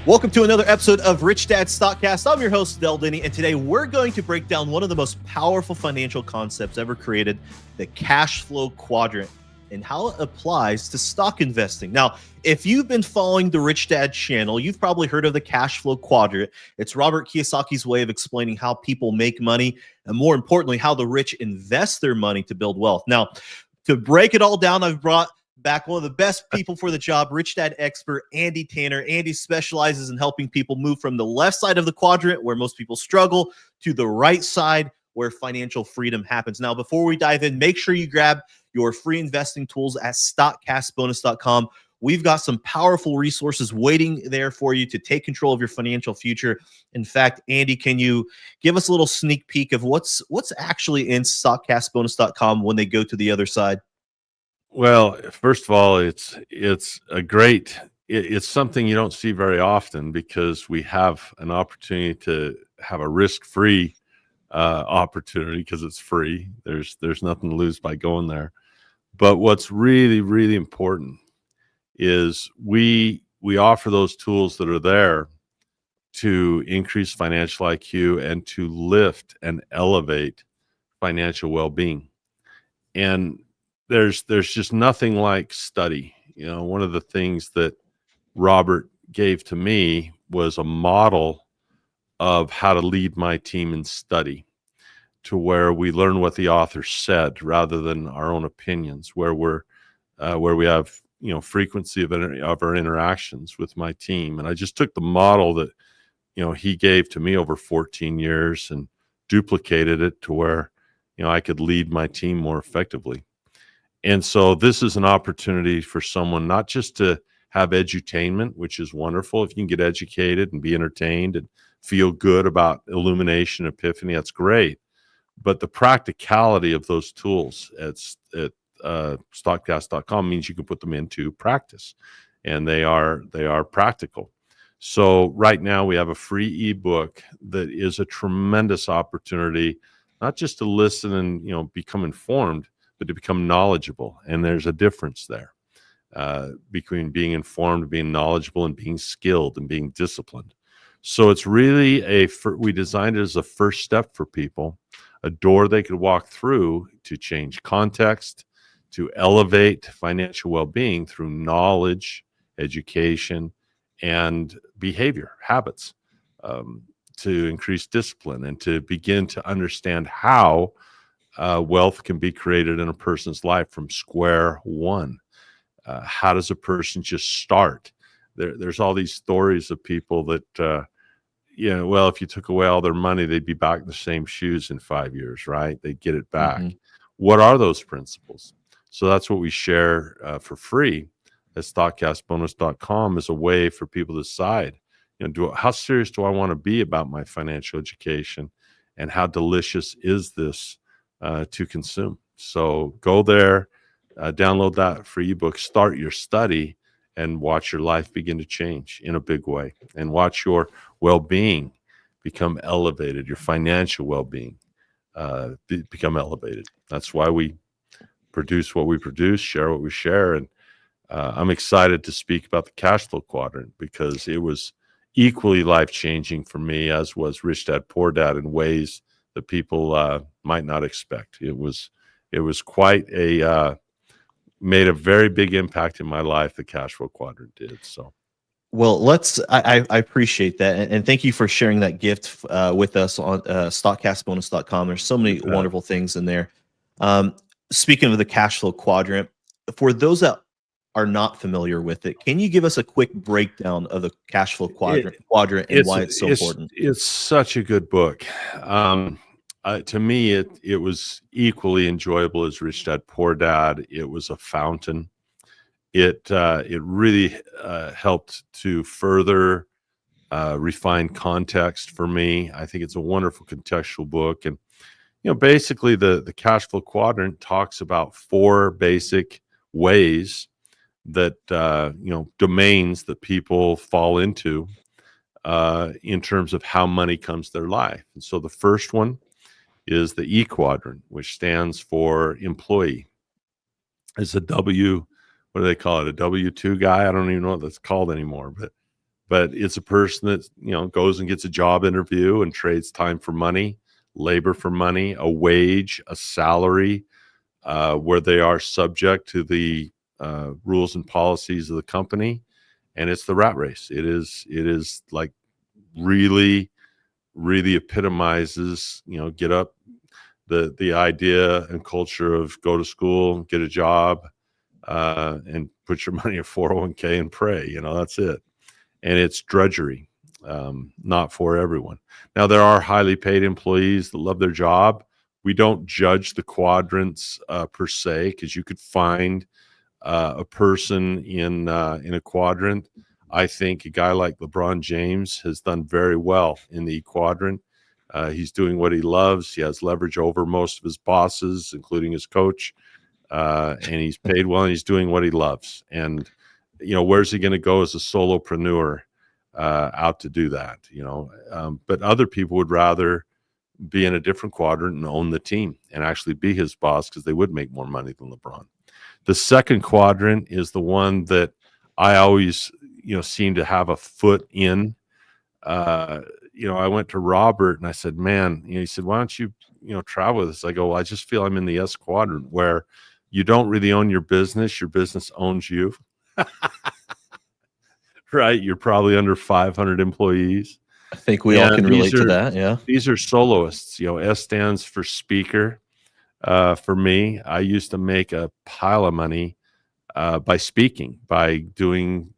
Welcome to another episode of Rich Dad StockCast. I'm your host, Denney, and today we're going to break down one of the most powerful financial concepts ever created, the cash flow quadrant, and how it applies to stock investing. Now, if you've been following the Rich Dad channel, you've probably heard of the cash flow quadrant. It's Robert Kiyosaki's way of explaining how people make money, and more importantly, how the rich invest their money to build wealth. Now, to break it all down, I've brought back one of the best people for the job, Rich Dad expert Andy Tanner. Andy specializes in helping people move from the left side of the quadrant, where most people struggle, to the right side, where financial freedom happens. Now, before we dive in, make sure you grab your free investing tools at stockcastbonus.com. We've got some powerful resources waiting there for you to take control of your financial future. In fact, Andy, can you give us a little sneak peek of what's actually in stockcastbonus.com when they go to the other side? Well, first of all, it's something you don't see very often, because we have an opportunity to have a risk-free opportunity, because it's free. There's nothing to lose by going there. But what's really, really important is we offer those tools that are there to increase financial IQ and to lift and elevate financial well-being. And there's just nothing like study. You know, one of the things that Robert gave to me was a model of how to lead my team in study, to where we learn what the author said rather than our own opinions, where we have, frequency of our interactions with my team. And I just took the model that, he gave to me over 14 years and duplicated it to where, I could lead my team more effectively. And so this is an opportunity for someone not just to have edutainment, which is wonderful. If you can get educated and be entertained and feel good about illumination, epiphany, that's great. But the practicality of those tools at stockcast.com means you can put them into practice, and they are practical. So right now we have a free ebook that is a tremendous opportunity, not just to listen and become informed, but to become knowledgeable. And there's a difference there between being informed, being knowledgeable, and being skilled and being disciplined. So it's really we designed it as a first step for people, a door they could walk through to change context, to elevate financial well-being through knowledge, education, and behavior, habits, to increase discipline and to begin to understand how wealth can be created in a person's life from square one. How does a person just start? There's all these stories of people that, well, if you took away all their money, they'd be back in the same shoes in 5 years, right? They'd get it back. Mm-hmm. What are those principles? So that's what we share for free at stockcastbonus.com, as a way for people to decide, how serious do I want to be about my financial education, and how delicious is this to consume? So go there, download that free ebook, start your study, and watch your life begin to change in a big way, and watch your well-being become elevated, your financial well-being become elevated. That's why we produce what we produce, share what we share. And I'm excited to speak about the cash flow quadrant, because it was equally life-changing for me, as was Rich Dad Poor Dad, in ways that people might not expect. It was quite made a very big impact in my life. The cash flow quadrant did. So, well, I appreciate that, and thank you for sharing that gift with us on stockcastbonus.com. There's so many wonderful things in there. Speaking of the cash flow quadrant, for those that are not familiar with it, can you give us a quick breakdown of the cash flow quadrant and why it's so important? It's such a good book. To me, it was equally enjoyable as Rich Dad Poor Dad. It was a fountain. It really helped to further refine context for me. I think it's a wonderful contextual book. And basically the cash flow quadrant talks about 4 basic ways that domains that people fall into in terms of how money comes to their life. And so the first one is the E Quadrant, which stands for employee. It's a what do they call it? A W-2 guy? I don't even know what that's called anymore, but but it's a person that, goes and gets a job interview and trades time for money, labor for money, a wage, a salary, where they are subject to the rules and policies of the company. And it's the rat race. It is like really, really epitomizes, get up, the idea and culture of go to school, get a job, and put your money in 401k and pray. That's it. And it's drudgery, not for everyone. Now, there are highly paid employees that love their job. We don't judge the quadrants per se, because you could find a person in a quadrant. I think a guy like LeBron James has done very well in the E Quadrant. He's doing what he loves. He has leverage over most of his bosses, including his coach, and he's paid well, and he's doing what he loves. And where's he going to go as a solopreneur out to do that? But other people would rather be in a different quadrant and own the team and actually be his boss, because they would make more money than LeBron. The second quadrant is the one that I always, seem to have a foot in. I went to Robert and I said, man, he said, why don't you, travel with us? I go, well, I just feel I'm in the S Quadrant, where you don't really own your business owns you. Right? You're probably under 500 employees. I think we all can relate to that. Yeah. These are soloists. S stands for speaker. For me, I used to make a pile of money by speaking, by doing,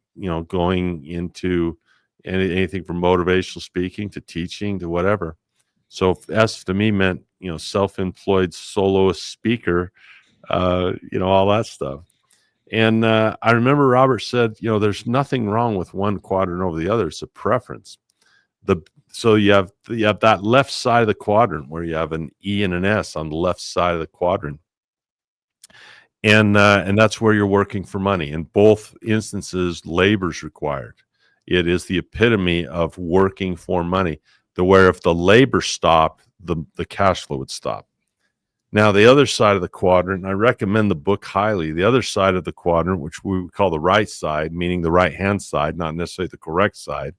going into anything from motivational speaking to teaching to whatever. So S to me meant, self-employed soloist speaker, all that stuff. And I remember Robert said, there's nothing wrong with one quadrant over the other. It's a preference. So you have that left side of the quadrant where you have an E and an S on the left side of the quadrant. And that's where you're working for money. In both instances, labor's required. It is the epitome of working for money, where if the labor stopped, the cash flow would stop. Now, the other side of the quadrant, and I recommend the book highly, the other side of the quadrant, which we would call the right side, meaning the right-hand side, not necessarily the correct side,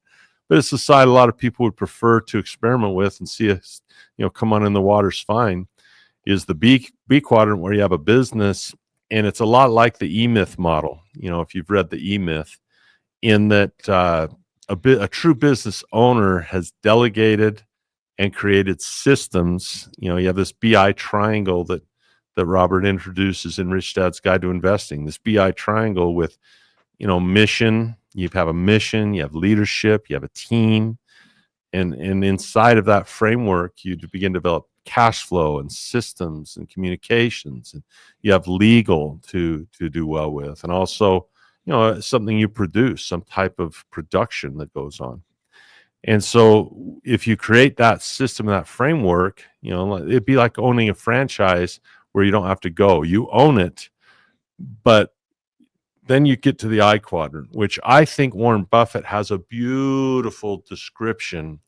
but it's the side a lot of people would prefer to experiment with and see us, come on in, the water's fine, is the B quadrant, where you have a business, and it's a lot like the E-Myth model, if you've read the E-Myth, in that a true business owner has delegated and created systems. You have this BI triangle that Robert introduces in Rich Dad's Guide to Investing. This BI triangle with, mission. You have a mission, you have leadership, you have a team, and inside of that framework, you begin to develop cash flow and systems and communications, and you have legal to do well with, and also, something you produce, some type of production that goes on. And so if you create that system, that framework, it'd be like owning a franchise where you don't have to go. You own it, but then you get to the I Quadrant, which I think Warren Buffett has a beautiful description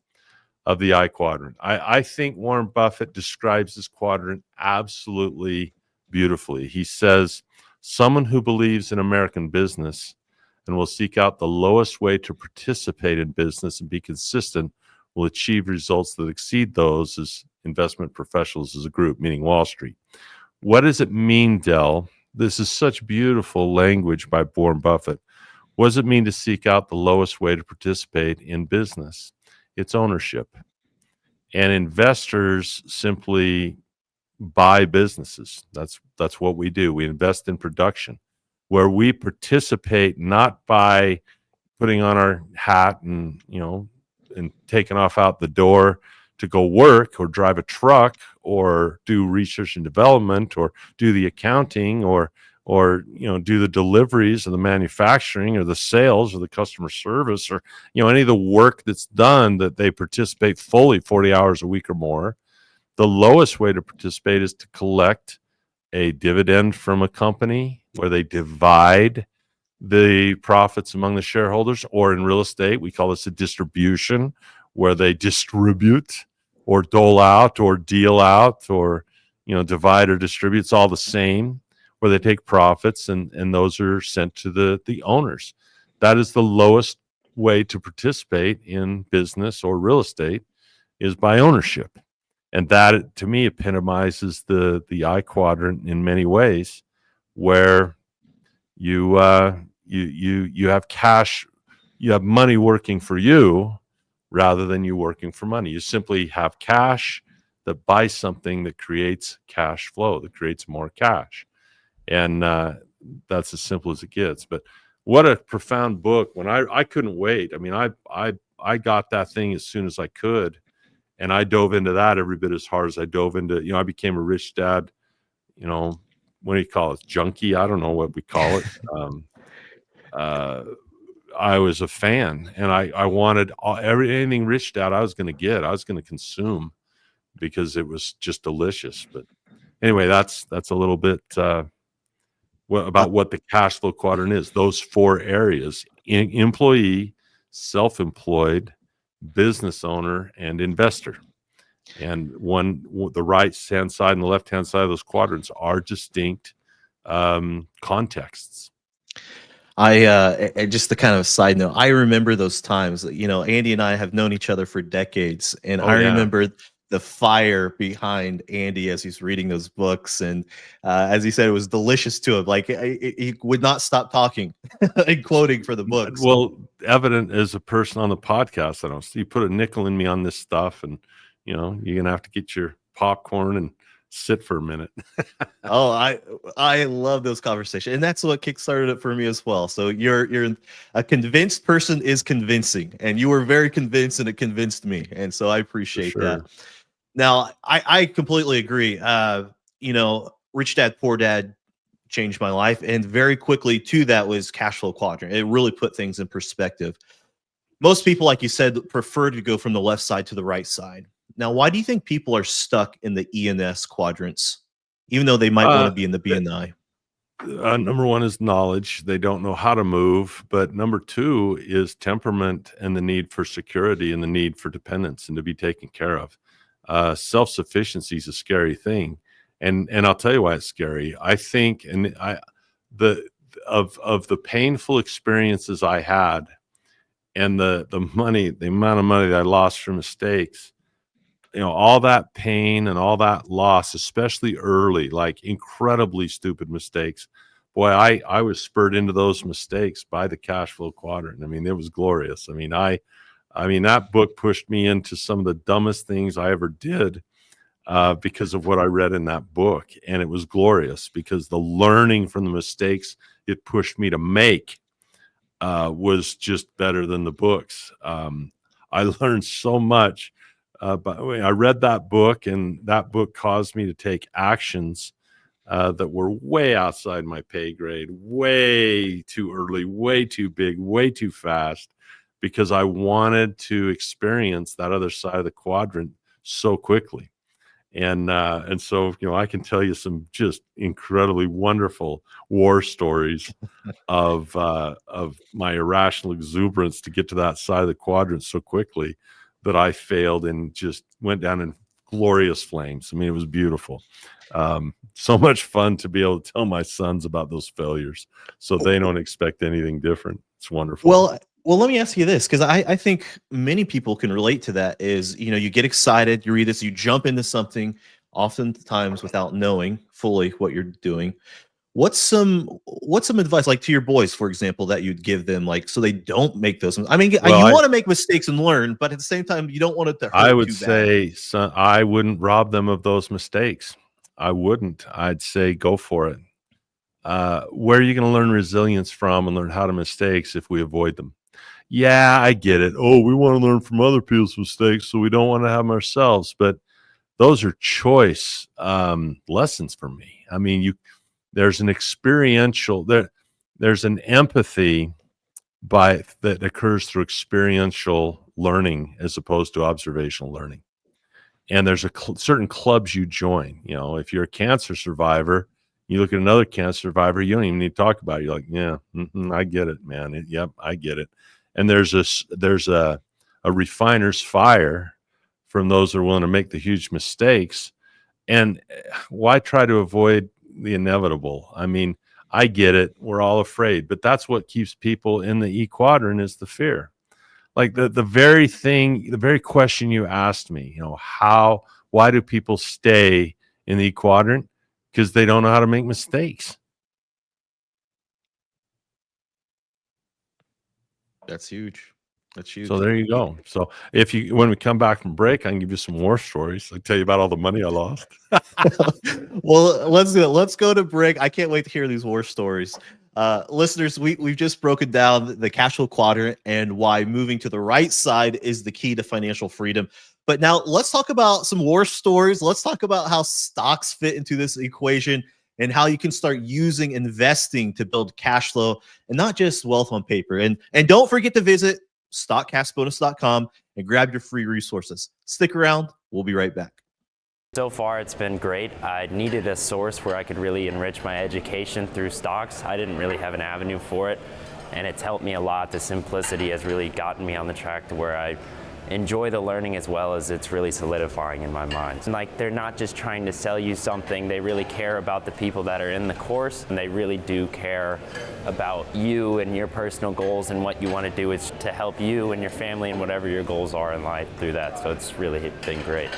of the I Quadrant. I think Warren Buffett describes this quadrant absolutely beautifully. He says, someone who believes in American business and will seek out the lowest way to participate in business and be consistent will achieve results that exceed those as investment professionals as a group, meaning Wall Street. What does it mean, Del? This is such beautiful language by Warren Buffett. What does it mean to seek out the lowest way to participate in business? It's ownership. And investors simply buy businesses. That's what we do. We invest in production, where we participate not by putting on our hat and taking off out the door to go work or drive a truck or do research and development or do the accounting or do the deliveries or the manufacturing or the sales or the customer service or any of the work that's done that they participate fully 40 hours a week or more. The lowest way to participate is to collect a dividend from a company where they divide the profits among the shareholders, or in real estate, we call this a distribution, where they distribute or dole out or deal out or, divide or distribute. It's all the same, where they take profits and those are sent to the owners. That is the lowest way to participate in business or real estate is by ownership. And that, to me, epitomizes the I quadrant in many ways, where you you have cash, you have money working for you rather than you working for money. You simply have cash that buys something that creates cash flow, that creates more cash. And that's as simple as it gets. But what a profound book. When I couldn't wait. I mean, I got that thing as soon as I could, and I dove into that every bit as hard as I dove into, I became a rich dad, what do you call it? Junkie? I don't know what we call it. Uh, I was a fan, and I wanted anything Rich Dad I was going to get. I was going to consume because it was just delicious. But anyway, that's a little bit about what the cash flow quadrant is. Those four areas: employee, self-employed, business owner, and investor. And the right hand side and the left hand side of those quadrants are distinct contexts. And just the kind of side note, I remember those times. Andy and I have known each other for decades, and I remember the fire behind Andy as he's reading those books, and as he said, it was delicious to him. Like he would not stop talking and quoting for the books. Well, evident as a person on the podcast, I don't see you put a nickel in me on this stuff, and you're gonna have to get your popcorn and sit for a minute. Oh, I love those conversations, and that's what kickstarted it for me as well. So you're a convinced person is convincing, and you were very convinced, and it convinced me, and so I appreciate that. Now, I completely agree. Rich Dad Poor Dad changed my life, and very quickly to that was Cashflow Quadrant. It really put things in perspective. Most people, like you said, prefer to go from the left side to the right side. Now, why do you think people are stuck in the E and S quadrants, even though they might want to be in the B and I? Number one is knowledge. They don't know how to move. But number two is temperament and the need for security and the need for dependence and to be taken care of. Self-sufficiency is a scary thing. And I'll tell you why it's scary. I think, of the painful experiences I had and the amount of money that I lost for mistakes, all that pain and all that loss, especially early, like incredibly stupid mistakes. Boy, I was spurred into those mistakes by the cash flow quadrant. I mean, it was glorious. I mean, that book pushed me into some of the dumbest things I ever did because of what I read in that book. And it was glorious because the learning from the mistakes it pushed me to make was just better than the books. I learned so much. But I read that book, and that book caused me to take actions that were way outside my pay grade, way too early, way too big, way too fast, because I wanted to experience that other side of the quadrant so quickly. And so, I can tell you some just incredibly wonderful war stories of my irrational exuberance to get to that side of the quadrant so quickly that I failed and just went down in glorious flames. I mean, it was beautiful. So much fun to be able to tell my sons about those failures so they don't expect anything different. It's wonderful. Well, let me ask you this, because I think many people can relate to that. Is, you get excited, you read this, you jump into something, oftentimes without knowing fully what you're doing. What's some advice, like to your boys, for example, that you'd give them, like, so they don't make those? I mean, you want to make mistakes and learn, but at the same time, you don't want it to hurt. I would say, son, I wouldn't rob them of those mistakes. I wouldn't. I'd say go for it. Where are you going to learn resilience from and learn how to mistakes if we avoid them? Yeah, I get it. Oh, we want to learn from other people's mistakes, so we don't want to have them ourselves. But those are choice lessons for me. I mean, there's an experiential, there's an empathy that occurs through experiential learning as opposed to observational learning. And there's certain clubs you join. If you're a cancer survivor, you look at another cancer survivor, you don't even need to talk about it. You're like, yeah, I get it, man. Yep, I get it. And there's a refiner's fire from those that are willing to make the huge mistakes. And why try to avoid the inevitable? I mean, I get it. We're all afraid, but that's what keeps people in the E quadrant is the fear. Like the very question you asked me, why do people stay in the E Quadrant? Because they don't know how to make mistakes. That's huge. That's huge. So there you go. So when we come back from break, I can give you some war stories. I tell you about all the money I lost. Well, let's go to break. I can't wait to hear these war stories. Listeners, we've just broken down the cash flow quadrant and why moving to the right side is the key to financial freedom. But now let's talk about some war stories. Let's talk about how stocks fit into this equation and how you can start using investing to build cash flow and not just wealth on paper. And don't forget to visit stockcastbonus.com and grab your free resources. Stick around. We'll be right back. So far, it's been great. I needed a source where I could really enrich my education through stocks. I didn't really have an avenue for it, and it's helped me a lot. The simplicity has really gotten me on the track to where I enjoy the learning as well as it's really solidifying in my mind. And like, they're not just trying to sell you something, they really care about the people that are in the course, and they really do care about you and your personal goals, and what you want to do is to help you and your family and whatever your goals are in life through that. So it's really been great.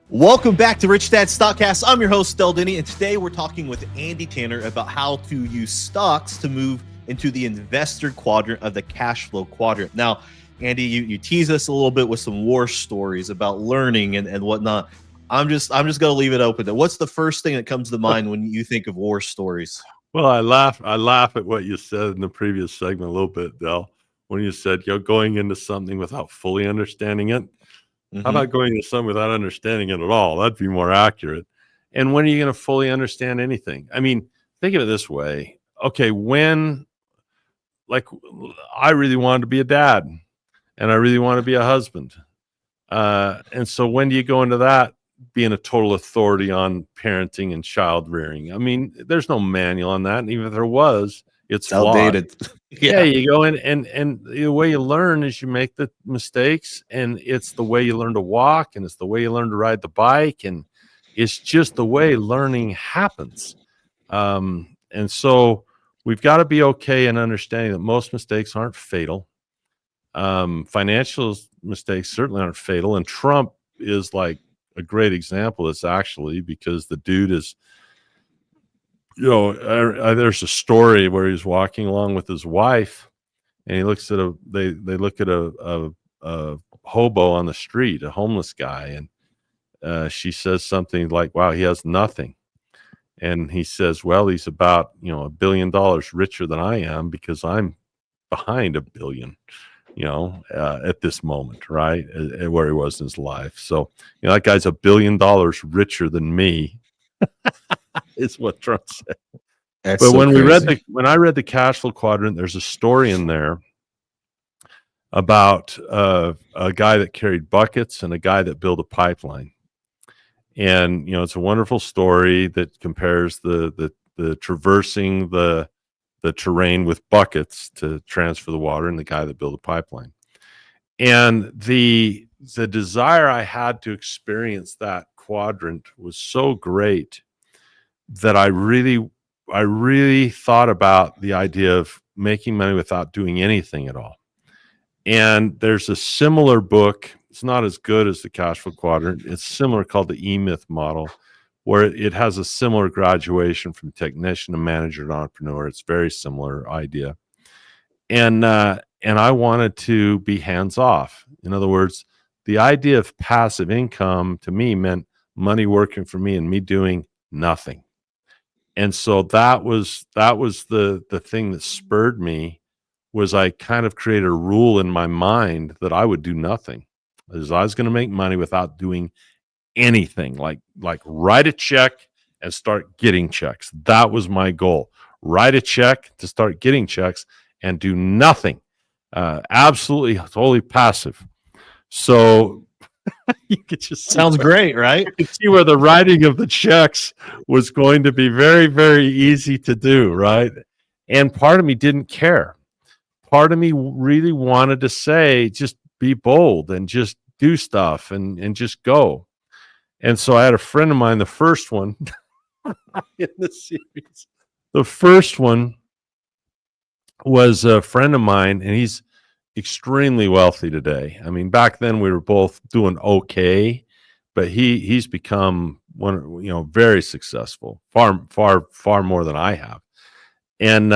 Welcome back to Rich Dad StockCast. I'm your host, Denney, and today we're talking with Andy Tanner about how to use stocks to move into the investor quadrant of the cash flow quadrant. Now, Andy, you tease us a little bit with some war stories about learning and whatnot. I'm just gonna leave it open. What's the first thing that comes to mind when you think of war stories? Well, I laugh at what you said in the previous segment a little bit, Del, when you said you're going into something without fully understanding it. How about going into something without understanding it at all? That'd be more accurate. And when are you going to fully understand anything? I mean, think of it this way. Okay, I really wanted to be a dad, and I really want to be a husband. And so when do you go into that being a total authority on parenting and child rearing? I mean, there's no manual on that. And even if there was, it's outdated. Yeah, you go in and the way you learn is you make the mistakes, and it's the way you learn to walk, and it's the way you learn to ride the bike, and it's just the way learning happens. And so we've got to be okay in understanding that most mistakes aren't fatal. Financial mistakes certainly aren't fatal, and Trump is like a great example of this, actually, because the dude is, there's a story where he's walking along with his wife, and he looks at they look at a hobo on the street, a homeless guy, and she says something like, "Wow, he has nothing," and he says, "Well, he's about $1 billion richer than I am because I'm behind $1 billion." At this moment, right, at where he was in his life. So, that guy's $1 billion richer than me, is what Trump said. That's but so when crazy. when I read the cash flow quadrant, there's a story in there about a guy that carried buckets and a guy that built a pipeline. And it's a wonderful story that compares the traversing the terrain with buckets to transfer the water, and the guy that built a pipeline. And the desire I had to experience that quadrant was so great that I really thought about the idea of making money without doing anything at all. And there's a similar book. It's not as good as the cash flow quadrant. It's similar, called the E-Myth model, where it has a similar graduation from technician to manager to entrepreneur. It's a very similar idea. And I wanted to be hands off. In other words, the idea of passive income to me meant money working for me and me doing nothing. And so that was the thing that spurred me. Was I kind of created a rule in my mind that I would do nothing. As I was going to make money without doing anything, like write a check and start getting checks. That was my goal. Write a check to start getting checks and do nothing. Absolutely, totally passive. So you could just Sounds great, right? you could see where the writing of the checks was going to be very, very easy to do, right? And part of me didn't care. Part of me really wanted to say, just be bold and just do stuff and just go. And so I had a friend of mine, the first one in the series. The first one was a friend of mine, and he's extremely wealthy today. I mean, back then we were both doing okay, but he's become very successful, far more than I have. And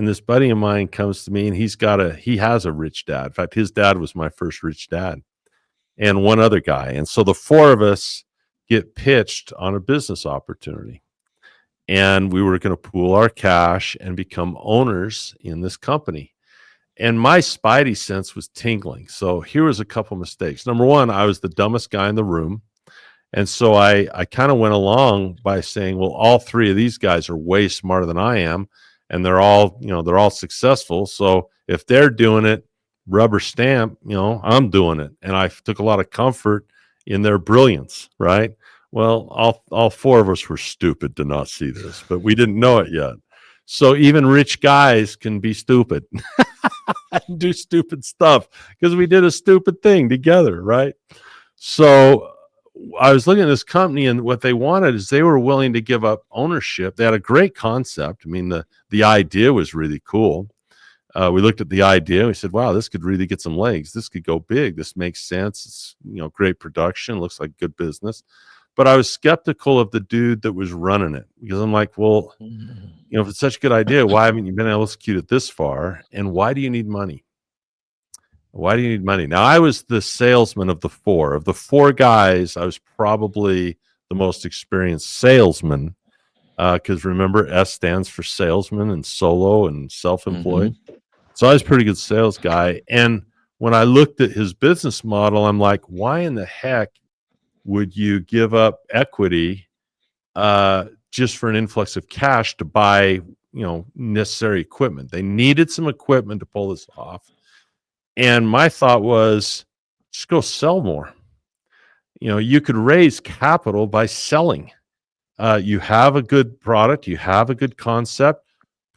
this buddy of mine comes to me, and he has a rich dad. In fact, his dad was my first rich dad, and one other guy. And so the four of us get pitched on a business opportunity. And we were going to pool our cash and become owners in this company. And my spidey sense was tingling. So here was a couple mistakes. Number one, I was the dumbest guy in the room. And so I kind of went along by saying, well, all three of these guys are way smarter than I am. And they're all successful. So if they're doing it, rubber stamp, I'm doing it. And I took a lot of comfort in their brilliance, right? Well, all four of us were stupid to not see this, but we didn't know it yet. So even rich guys can be stupid and do stupid stuff because we did a stupid thing together, right? So I was looking at this company, and what they wanted is they were willing to give up ownership. They had a great concept. I mean, the idea was really cool. We looked at the idea. We said, wow, this could really get some legs. This could go big. This makes sense. It's, great production. Looks like good business. But I was skeptical of the dude that was running it because I'm like, well, if it's such a good idea, why haven't you been able to execute it this far? And why do you need money? Why do you need money? Now, I was the salesman of the four. Of the four guys, I was probably the most experienced salesman because remember, S stands for salesman and solo and self-employed. Mm-hmm. So I was a pretty good sales guy. And when I looked at his business model, I'm like, why in the heck would you give up equity just for an influx of cash to buy, necessary equipment? They needed some equipment to pull this off. And my thought was, just go sell more. You could raise capital by selling. You have a good product, you have a good concept,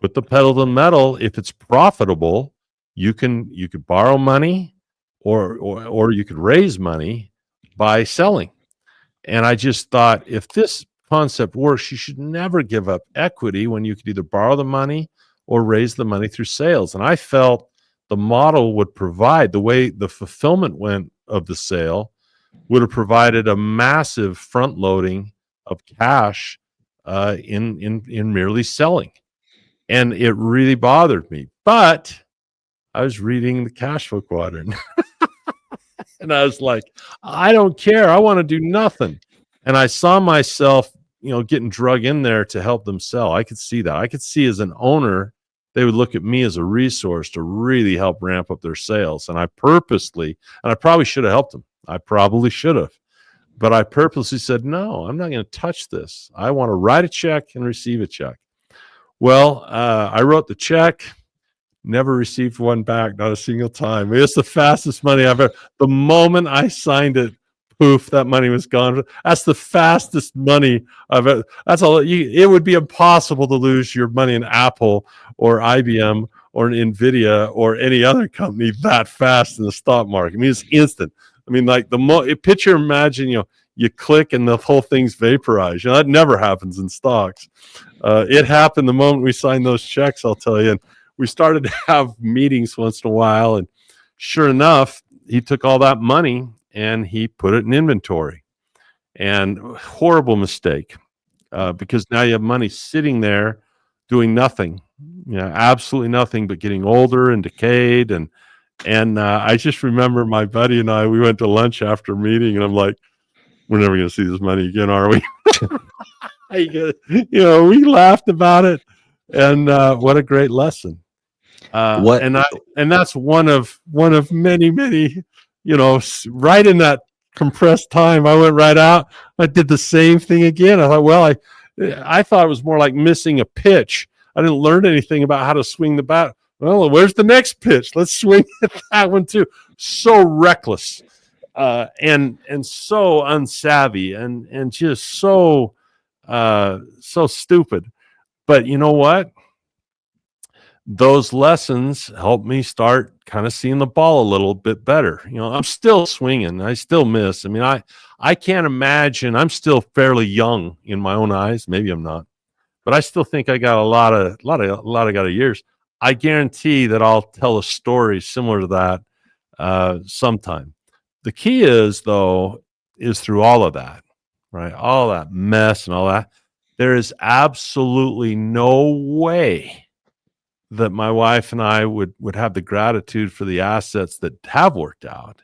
put the pedal to the metal. If it's profitable, you could borrow money or you could raise money by selling. And I just thought, if this concept works, you should never give up equity when you could either borrow the money or raise the money through sales. And I felt the model would provide, the way the fulfillment went of the sale would have provided a massive front loading of cash in merely selling. And it really bothered me. But I was reading the Cashflow Quadrant. And I was like, I don't care. I want to do nothing. And I saw myself, getting drug in there to help them sell. I could see that. I could see as an owner, they would look at me as a resource to really help ramp up their sales. And I probably should have helped them. I probably should have. But I purposely said, no, I'm not going to touch this. I want to write a check and receive a check. Well, I wrote the check. Never received one back, not a single time. It's the fastest money I've ever. The moment I signed it, poof, that money was gone. That's the fastest money I've ever. That's all. It would be impossible to lose your money in Apple or IBM or Nvidia or any other company that fast in the stock market. I mean, it's instant. I mean, like imagine, you click and the whole thing's vaporized. That never happens in stocks. It happened the moment we signed those checks, I'll tell you. And we started to have meetings once in a while, and sure enough, he took all that money and he put it in inventory. And horrible mistake, because now you have money sitting there doing nothing, absolutely nothing but getting older and decayed. And I just remember my buddy and I, we went to lunch after a meeting, and I'm like, we're never going to see this money again, are we? We laughed about it, and what a great lesson. And that's one of many, right in that compressed time, I went right out. I did the same thing again. I thought, well, I thought it was more like missing a pitch. I didn't learn anything about how to swing the bat. Well, where's the next pitch? Let's swing at that one too. So reckless, and so unsavvy, and just so stupid. But you know what? Those lessons helped me start kind of seeing the ball a little bit better. I'm still swinging. I still miss. I mean, I can't imagine. I'm still fairly young in my own eyes. Maybe I'm not, but I still think I got a lot of years. I guarantee that I'll tell a story similar to that sometime. The key is, though, is through all of that, right? All that mess and all that. There is absolutely no way that my wife and I would have the gratitude for the assets that have worked out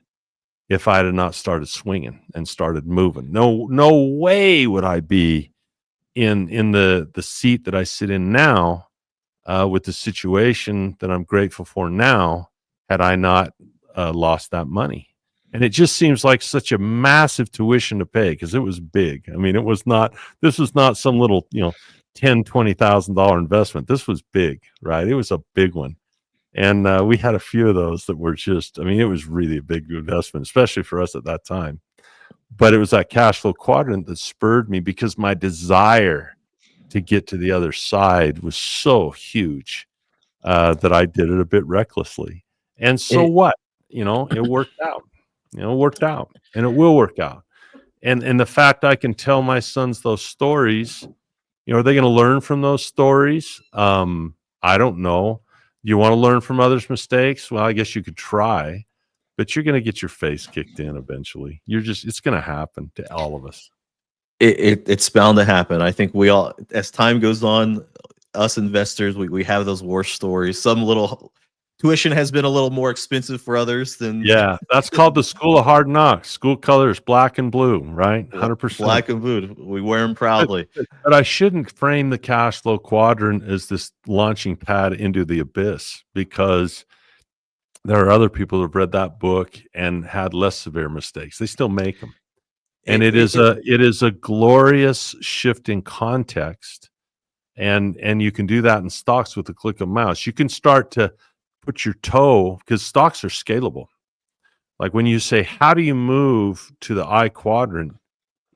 if I had not started swinging and started moving. No way would I be in the seat that I sit in now, with the situation that I'm grateful for now, had I not lost that money. And it just seems like such a massive tuition to pay, because it was big. I mean, this was not some little, $10,000-$20,000 investment. This was big, right? It was a big one. And we had a few of those that were just, I mean, it was really a big investment, especially for us at that time. But it was that cash flow quadrant that spurred me, because my desire to get to the other side was so huge, that I did it a bit recklessly. And so It, what? It worked out. It worked out, and it will work out. And the fact I can tell my sons those stories, are they going to learn from those stories? I don't know. You want to learn from others' mistakes? Well, I guess you could try, but you're going to get your face kicked in eventually. It's going to happen to all of us. it's bound to happen. I think we all, as time goes on, us investors, we have those war stories. Some little tuition has been a little more expensive for others than Yeah, that's called the school of hard knocks. School colors, black and blue, right? 100%. black and blue. We wear them But, proudly. but I shouldn't frame the cash flow quadrant as this launching pad into the abyss, because there are other people who have read that book and had less severe mistakes. They still make them. And it is a glorious shift in context. And you can do that in stocks with a click of a mouse. You can start to put your toe, because stocks are scalable. Like when you say, how do you move to the I quadrant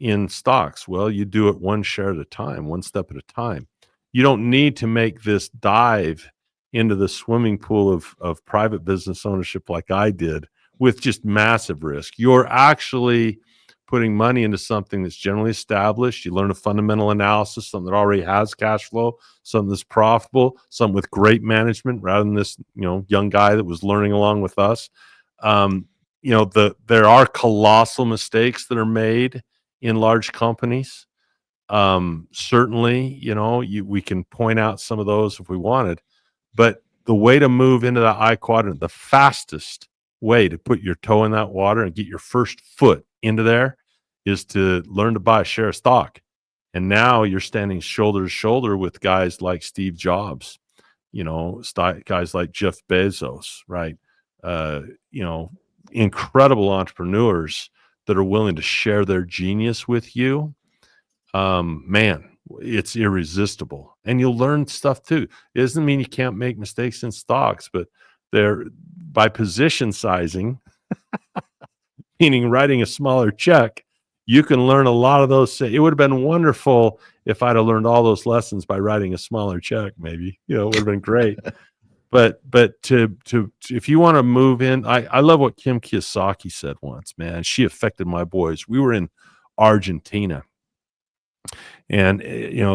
in stocks? Well, you do it one share at a time, one step at a time. You don't need to make this dive into the swimming pool of private business ownership like I did, with just massive risk. You're actually putting money into something that's generally established. You learn a fundamental analysis, something that already has cash flow, something that's profitable, something with great management, rather than this, young guy that was learning along with us. There are colossal mistakes that are made in large companies. Certainly, we can point out some of those if we wanted, but the way to move into that I quadrant, the fastest way to put your toe in that water and get your first foot into there, is to learn to buy a share of stock. And now you're standing shoulder to shoulder with guys like Steve Jobs, guys like Jeff Bezos, right? Incredible entrepreneurs that are willing to share their genius with you. Man, it's irresistible. And you'll learn stuff too. It doesn't mean you can't make mistakes in stocks, but they're, by position sizing, meaning writing a smaller check, you can learn a lot of those. It would have been wonderful if I'd have learned all those lessons by writing a smaller check. Maybe, it would have been great. But to if you want to move in, I love what Kim Kiyosaki said once, man. She affected my boys. We were in Argentina, and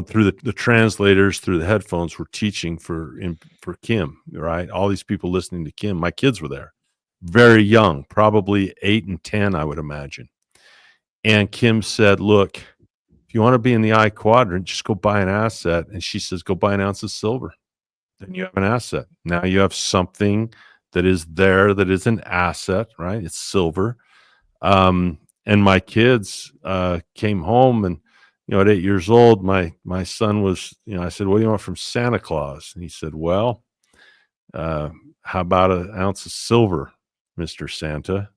through the translators, through the headphones, we're teaching for Kim, right? All these people listening to Kim. My kids were there, very young, probably 8 and 10, I would imagine. And Kim said, look, if you want to be in the I quadrant, just go buy an asset. And she says, go buy an ounce of silver. Then you have an asset. Now you have something that is there, that is an asset, right? It's silver. And my kids came home, and at 8 years old, my son was, I said, what do you want from Santa Claus? And he said, well, how about an ounce of silver, Mr. Santa?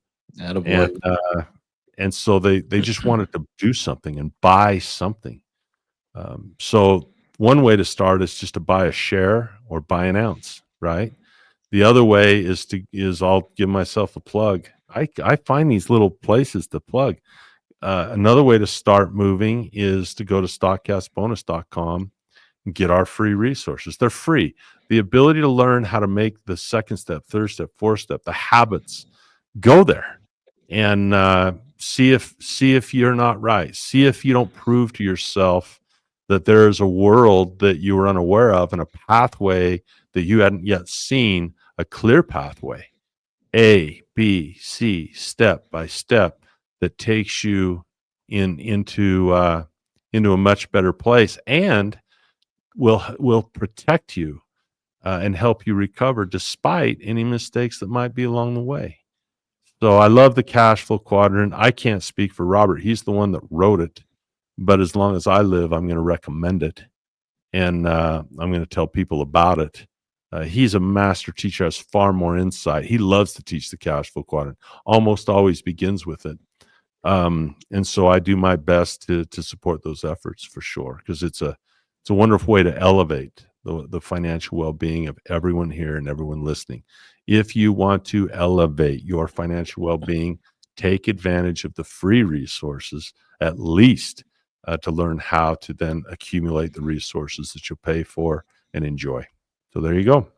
And so they just wanted to do something and buy something. So one way to start is just to buy a share or buy an ounce, right? The other way is I'll give myself a plug. I find these little places to plug. Another way to start moving is to go to stockcastbonus.com and get our free resources. They're free. The ability to learn how to make the second step, third step, fourth step, the habits, go there and see if you're not right. See if you don't prove to yourself that there is a world that you were unaware of, and a pathway that you hadn't yet seen, a clear pathway. A, B, C, step by step that takes you into a much better place, and will protect you and help you recover despite any mistakes that might be along the way. So I love the cash flow quadrant. I can't speak for Robert. He's the one that wrote it. But as long as I live, I'm going to recommend it. And I'm going to tell people about it. He's a master teacher, has far more insight. He loves to teach the cash flow quadrant, almost always begins with it. And so I do my best to support those efforts for sure, because it's a wonderful way to elevate the financial well-being of everyone here and everyone listening. If you want to elevate your financial well-being, take advantage of the free resources, at least to learn how to then accumulate the resources that you'll pay for and enjoy. So there you go.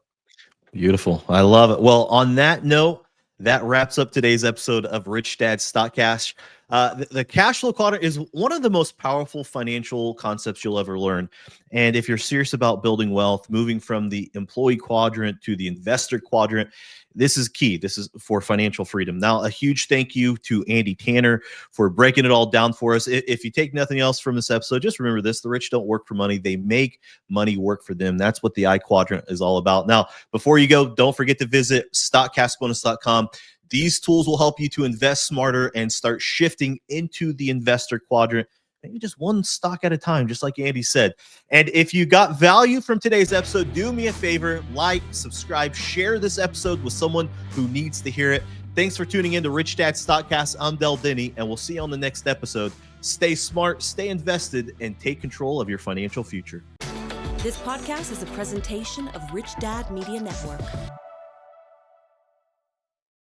Beautiful. I love it. Well, on that note, that wraps up today's episode of Rich Dad StockCast. The cash flow quadrant is one of the most powerful financial concepts you'll ever learn. And if you're serious about building wealth, moving from the employee quadrant to the investor quadrant, this is key. This is for financial freedom. Now, a huge thank you to Andy Tanner for breaking it all down for us. If you take nothing else from this episode, just remember this: the rich don't work for money. They make money work for them. That's what the I Quadrant is all about. Now, before you go, don't forget to visit stockcastbonus.com. These tools will help you to invest smarter and start shifting into the investor quadrant, maybe just one stock at a time, just like Andy said. And if you got value from today's episode, do me a favor, like, subscribe, share this episode with someone who needs to hear it. Thanks for tuning in to Rich Dad StockCast. I'm Denney, and we'll see you on the next episode. Stay smart, stay invested, and take control of your financial future. This podcast is a presentation of Rich Dad Media Network.